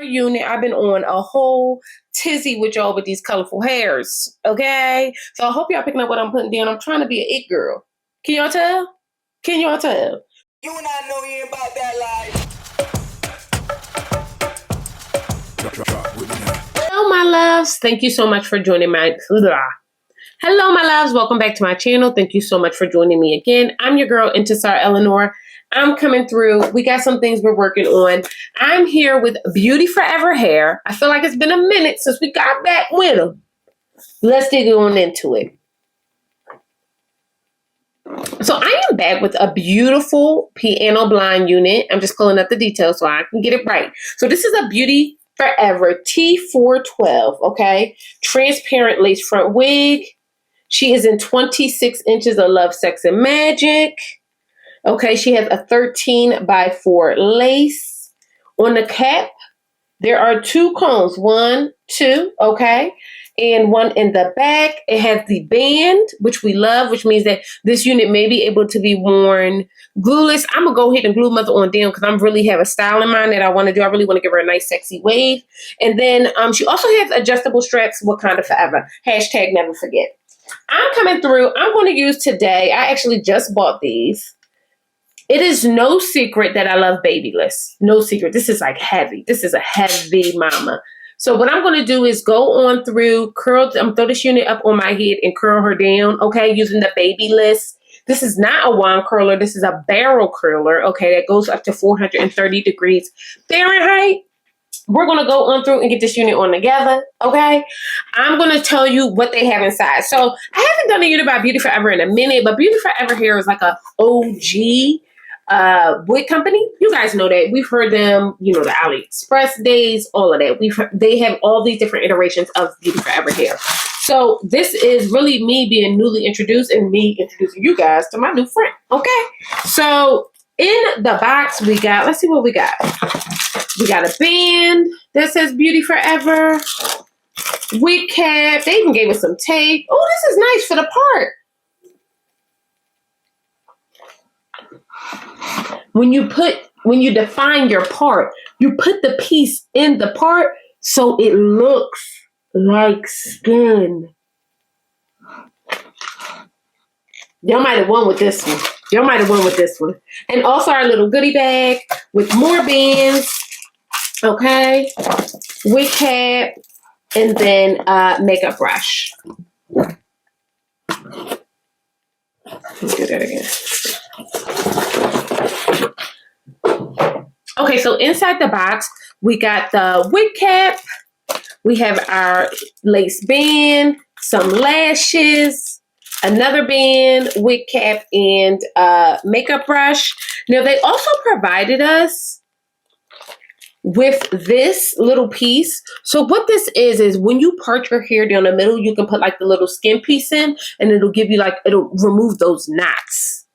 unit. I've been on a whole tizzy with y'all with these colorful hairs, okay? So I hope y'all picking up what I'm putting down. I'm trying to be an it girl. Can y'all tell? Can y'all tell? You and I know you ain't about that life. Hello, my loves. Thank you so much for joining my... Hello, my loves. Welcome back to my channel. Thank you so much for joining me again. I'm your girl, Intisar Eleanor. I'm coming through. We got some things we're working on. I'm here with Beautyforever hair. I feel like it's been a minute since we got back with them. Let's dig on into it. So I am back with a beautiful piano blind unit. I'm just pulling up the details so I can get it right. So this is a Beautyforever T412, okay? Transparent lace front wig. She is in 26 inches of Love, Sex, and Magic. Okay, she has a 13x4 lace. On the cap, there are two combs. 1, 2, okay? And one in the back. It has the band, which we love, which means that this unit may be able to be worn glueless. I'm going to go ahead and glue mother on down because I really have a style in mind that I want to do. I really want to give her a nice, sexy wave. And then she also has adjustable straps, Wakanda Forever. Hashtag never forget. I'm coming through. I'm going to use today. I actually just bought these. It is no secret that I love babyless. No secret. This is like heavy. This is a heavy mama. So what I'm going to do is go on through, throw this unit up on my head and curl her down, okay, using the babyless. This is not a wand curler. This is a barrel curler, okay, that goes up to 430 degrees Fahrenheit. We're going to go on through and get this unit on together, okay? I'm going to tell you what they have inside. So I haven't done a unit by Beautyforever in a minute, but Beautyforever hair is like a OG wig company. You guys know that. We've heard them, you know, the AliExpress days, all of that. They have all these different iterations of Beautyforever hair. So this is really me being newly introduced and me introducing you guys to my new friend, okay? So in the box we got, let's see what we got. We got a band that says Beautyforever, wig cap. They even gave us some tape. Oh, this is nice for the part. When you define your part, you put the piece in the part so it looks like skin. Y'all might have won with this one. Y'all might have won with this one. And also our little goodie bag with more bands. Okay. Wig cap. And then makeup brush. Let's do that again. Okay, so inside the box, we got the wig cap. We have our lace band, some lashes, another band, wig cap, and makeup brush. Now, they also provided us with this little piece. So what this is when you part your hair down the middle, you can put like the little skin piece in, and it'll give you like, it'll remove those knots.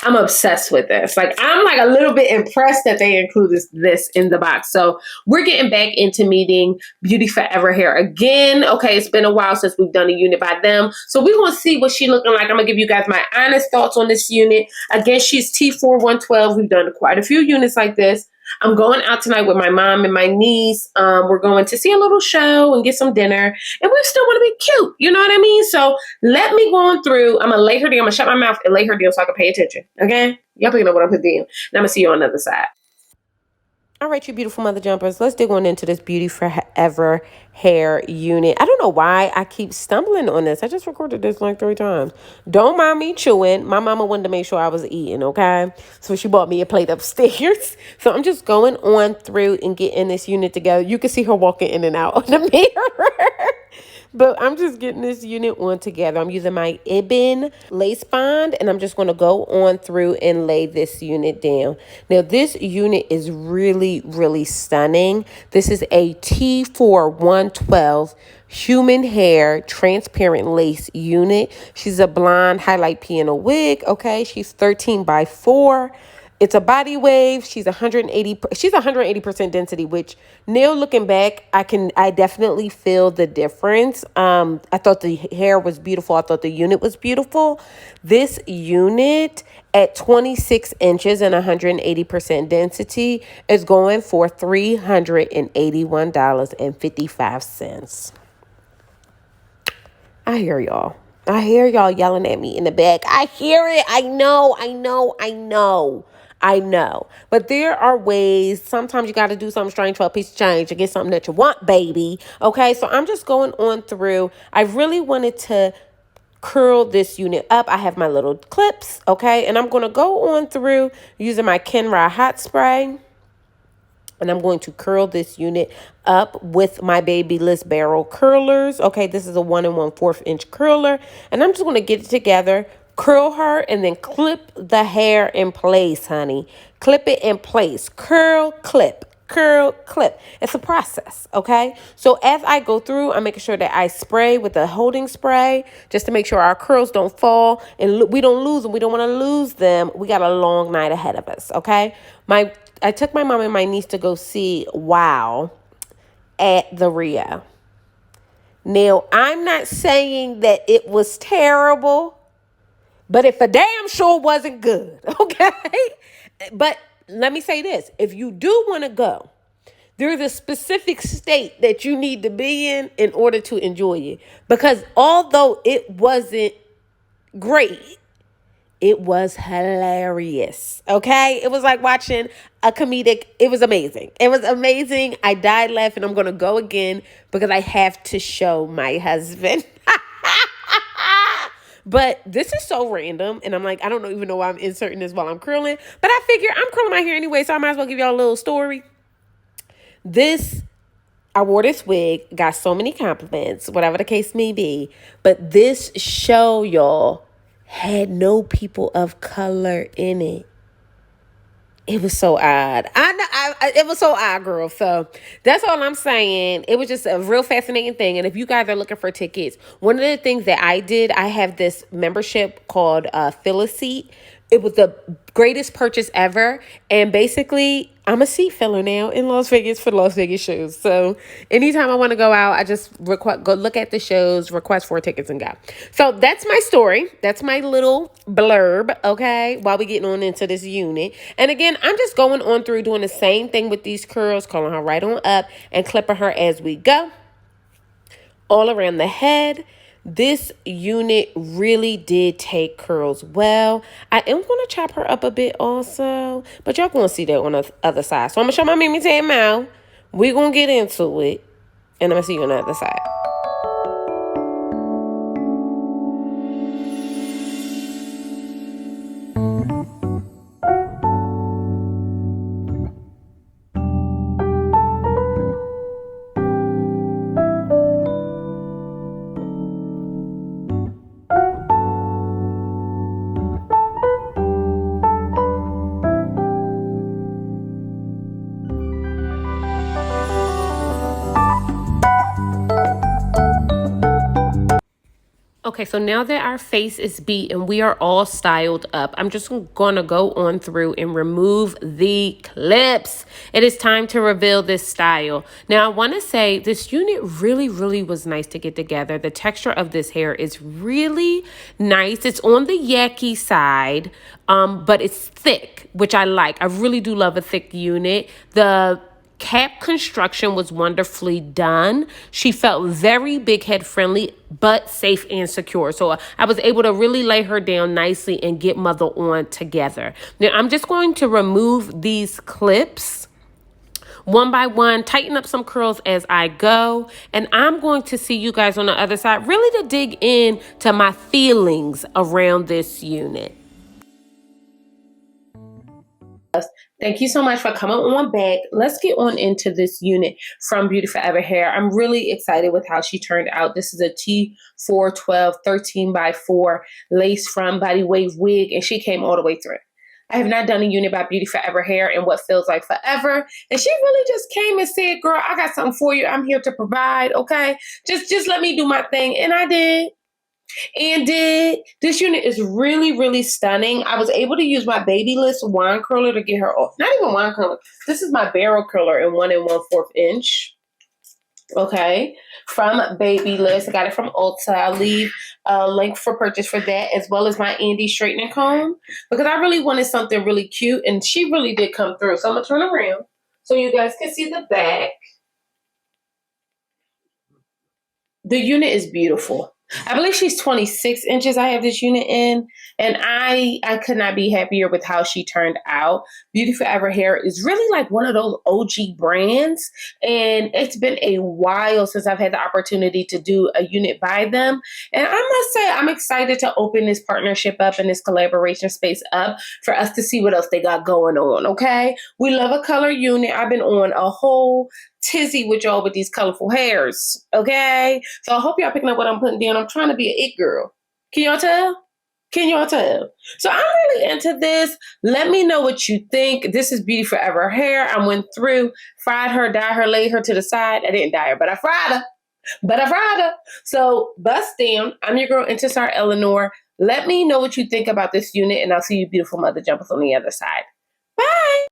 I'm obsessed with this. Like, I'm like a little bit impressed that they included this in the box. So we're getting back into meeting Beautyforever hair again. Okay, it's been a while since we've done a unit by them. So we're going to see what she's looking like. I'm going to give you guys my honest thoughts on this unit. Again, she's T412. We've done quite a few units like this. I'm going out tonight with my mom and my niece. We're going to see a little show and get some dinner. And we still want to be cute. You know what I mean? So let me go on through. I'm going to lay her down. I'm going to shut my mouth and lay her down so I can pay attention. Okay? Y'all picking up what I'm putting down. And I'm going to see you on the other side. All right, you beautiful mother jumpers. Let's dig on into this Beautyforever hair unit. I don't know why I keep stumbling on this. I just recorded this like 3 times. Don't mind me chewing. My mama wanted to make sure I was eating, okay? So she bought me a plate upstairs. So I'm just going on through and getting this unit together. You can see her walking in and out of the mirror. But I'm just getting this unit on together. I'm using my Ebin lace bond, and I'm just going to go on through and lay this unit down. Now, this unit is really, really stunning. This is a T412 human hair transparent lace unit. She's a blonde highlight piano wig, okay? She's 13x4. It's a body wave. She's 180% density, which now looking back, I definitely feel the difference. I thought the hair was beautiful. I thought the unit was beautiful. This unit at 26 inches and 180% density is going for $381.55. I hear y'all. I hear y'all yelling at me in the back. I hear it. I know. But there are ways. Sometimes you got to do something strange for a piece of change to get something that you want, baby. Okay, so I'm just going on through. I really wanted to curl this unit up. I have my little clips, okay? And I'm going to go on through using my Kenra hot spray. And I'm going to curl this unit up with my Babyliss barrel curlers. Okay, this is a 1 1/4 inch curler. And I'm just going to get it together, curl her, and then clip the hair in place, honey. Clip it in place. Curl, clip. Curl, clip. It's a process, okay? So as I go through, I'm making sure that I spray with a holding spray just to make sure our curls don't fall and we don't lose them. We don't want to lose them. We got a long night ahead of us, okay? I took my mom and my niece to go see Wow at the Rio. Now, I'm not saying that it was terrible, but it for damn sure wasn't good, okay? But let me say this. If you do want to go, there's a specific state that you need to be in order to enjoy it. Because although it wasn't great, it was hilarious, okay? It was like watching a comedic. It was amazing. It was amazing. I died laughing. I'm going to go again because I have to show my husband. But this is so random. And I'm like, I don't even know why I'm inserting this while I'm curling. But I figure I'm curling my hair anyway, so I might as well give y'all a little story. I wore this wig, got so many compliments, whatever the case may be. But this show, y'all, had no people of color in it. It was so odd. It was so odd, girl. So that's all I'm saying. It was just a real fascinating thing. And if you guys are looking for tickets, one of the things that I did, I have this membership called Fill a Seat. It was the greatest purchase ever. And basically, I'm a seat filler now in Las Vegas for the Las Vegas shows. So anytime I want to go out, I just go look at the shows, request 4 tickets, and go. So that's my story. That's my little blurb, okay, while we getting on into this unit. And again, I'm just going on through doing the same thing with these curls, calling her right on up and clipping her as we go. All around the head. This unit really did take curls well. I am going to chop her up a bit also, but y'all going to see that on the other side. So I'm going to show my Mimi Tam out. We're going to get into it, and I'm going to see you on the other side. Okay, so now that our face is beat and we are all styled up, I'm just going to go on through and remove the clips. It is time to reveal this style. Now, I want to say this unit really, really was nice to get together. The texture of this hair is really nice. It's on the yucky side, but it's thick, which I like. I really do love a thick unit. The cap construction was wonderfully done. She felt very big head friendly, but safe and secure. So I was able to really lay her down nicely and get mother on together. Now I'm just going to remove these clips one by one, tighten up some curls as I go. And I'm going to see you guys on the other side, really to dig in to my feelings around this unit. Thank you so much for coming on back. Let's get on into this unit from Beautyforever Hair. I'm really excited with how she turned out. This is a T412 13x4 lace front body wave wig, and she came all the way through. I have not done a unit by Beautyforever Hair in what feels like forever. And she really just came and said, girl, I got something for you. I'm here to provide, okay? Just let me do my thing. And I did. And this unit is really, really stunning. I was able to use my Babyliss wand curler to get her, not even wand curler. This is my barrel curler in 1 1/4 inch. Okay, from Babyliss. I got it from Ulta. I'll leave a link for purchase for that, as well as my Andy straightening comb, because I really wanted something really cute, and she really did come through. So I'm gonna turn around so you guys can see the back. The unit is beautiful. I believe she's 26 inches. I have this unit in, and I could not be happier with how she turned out. Beautyforever hair is really like one of those OG brands, and it's been a while since I've had the opportunity to do a unit by them. And I must say, I'm excited to open this partnership up and this collaboration space up for us to see what else they got going on. Okay, we love a color unit. I've been on a whole tizzy with y'all with these colorful hairs. Okay, so I hope y'all picking up what I'm putting down. I'm trying to be an it girl. Can y'all tell? Can y'all tell? So I'm really into this. Let me know what you think. This is Beautyforever hair. I went through, fried her, dyed her, laid her to the side. I didn't dye her, but I fried her. So bust down. I'm your girl, Intisar Eleanor. Let me know what you think about this unit, and I'll see you beautiful mother jumpers on the other side. Bye.